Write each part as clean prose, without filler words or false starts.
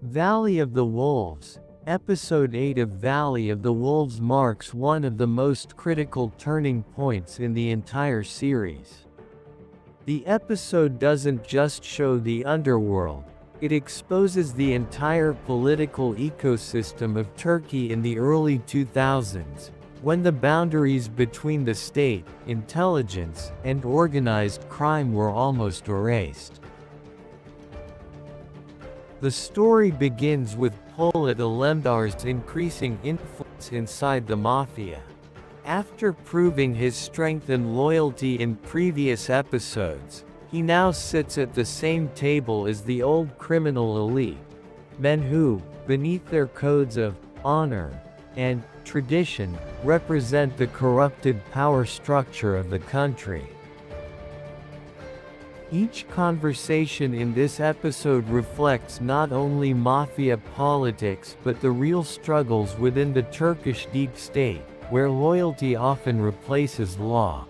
Valley of the Wolves. Episode 8 of Valley of the Wolves marks one of the most critical turning points in the entire series. The episode doesn't just show the underworld, it exposes the entire political ecosystem of Turkey in the early 2000s, when the boundaries between the state, intelligence, and organized crime were almost erased. The story begins with Polat Alemdar's increasing influence inside the mafia. After proving his strength and loyalty in previous episodes, he now sits at the same table as the old criminal elite, men who, beneath their codes of honor and tradition, represent the corrupted power structure of the country. Each conversation in this episode reflects not only mafia politics but the real struggles within the Turkish deep state, where loyalty often replaces law.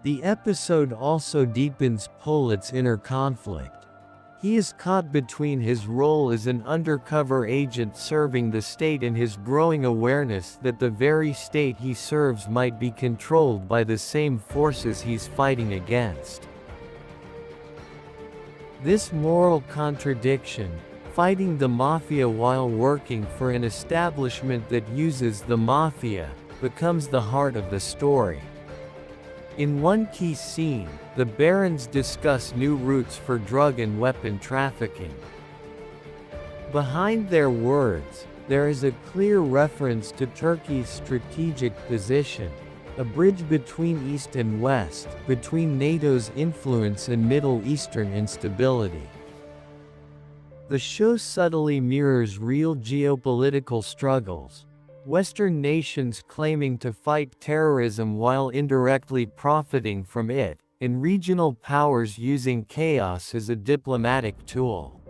The episode also deepens Polat's inner conflict. He is caught between his role as an undercover agent serving the state and his growing awareness that the very state he serves might be controlled by the same forces he's fighting against. This moral contradiction, fighting the mafia while working for an establishment that uses the mafia, becomes the heart of the story. In one key scene, the barons discuss new routes for drug and weapon trafficking. Behind their words, there is a clear reference to Turkey's strategic position, a bridge between East and West, between NATO's influence and Middle Eastern instability. The show subtly mirrors real geopolitical struggles, Western nations claiming to fight terrorism while indirectly profiting from it, and regional powers using chaos as a diplomatic tool.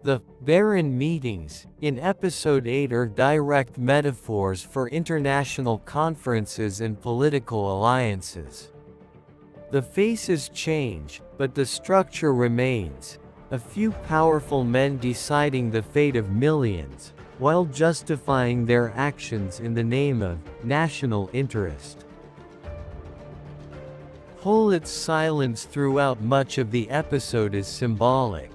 The Baron meetings in Episode 8 are direct metaphors for international conferences and political alliances. The faces change, but the structure remains, a few powerful men deciding the fate of millions, while justifying their actions in the name of national interest. Polat's silence throughout much of the episode is symbolic.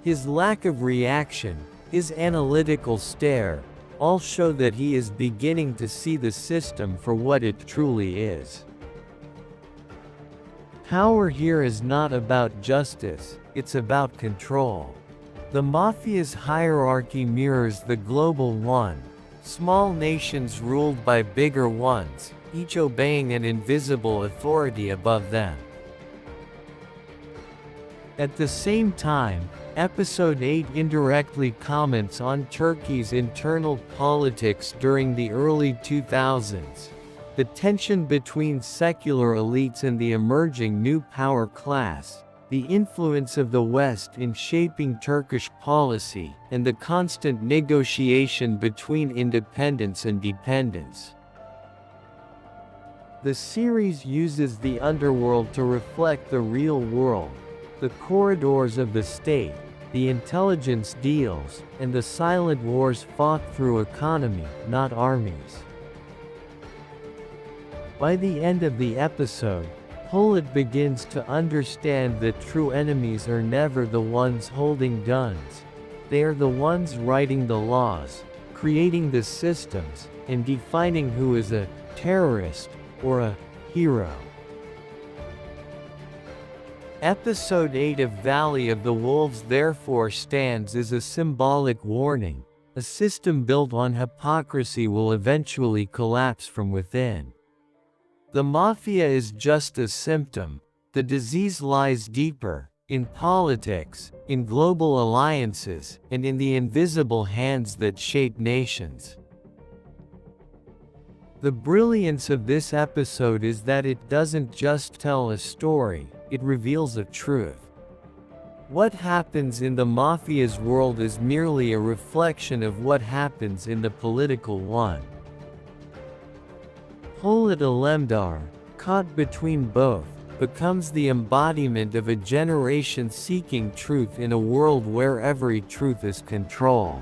His lack of reaction, his analytical stare, all show that he is beginning to see the system for what it truly is. Power here is not about justice, it's about control. The mafia's hierarchy mirrors the global one, small nations ruled by bigger ones, each obeying an invisible authority above them. At the same time, Episode 8 indirectly comments on Turkey's internal politics during the early 2000s. The tension between secular elites and the emerging new power class, the influence of the West in shaping Turkish policy, and the constant negotiation between independence and dependence. The series uses the underworld to reflect the real world, the corridors of the state, the intelligence deals, and the silent wars fought through economy, not armies. By the end of the episode, Polat begins to understand that true enemies are never the ones holding guns. They are the ones writing the laws, creating the systems, and defining who is a terrorist or a hero. Episode 8 of Valley of the Wolves therefore stands as a symbolic warning. A system built on hypocrisy will eventually collapse from within. The mafia is just a symptom. The disease lies deeper, in politics, in global alliances, and in the invisible hands that shape nations. The brilliance of this episode is that it doesn't just tell a story, it reveals a truth. What happens in the mafia's world is merely a reflection of what happens in the political one. Polat Alemdar, caught between both, becomes the embodiment of a generation seeking truth in a world where every truth is control.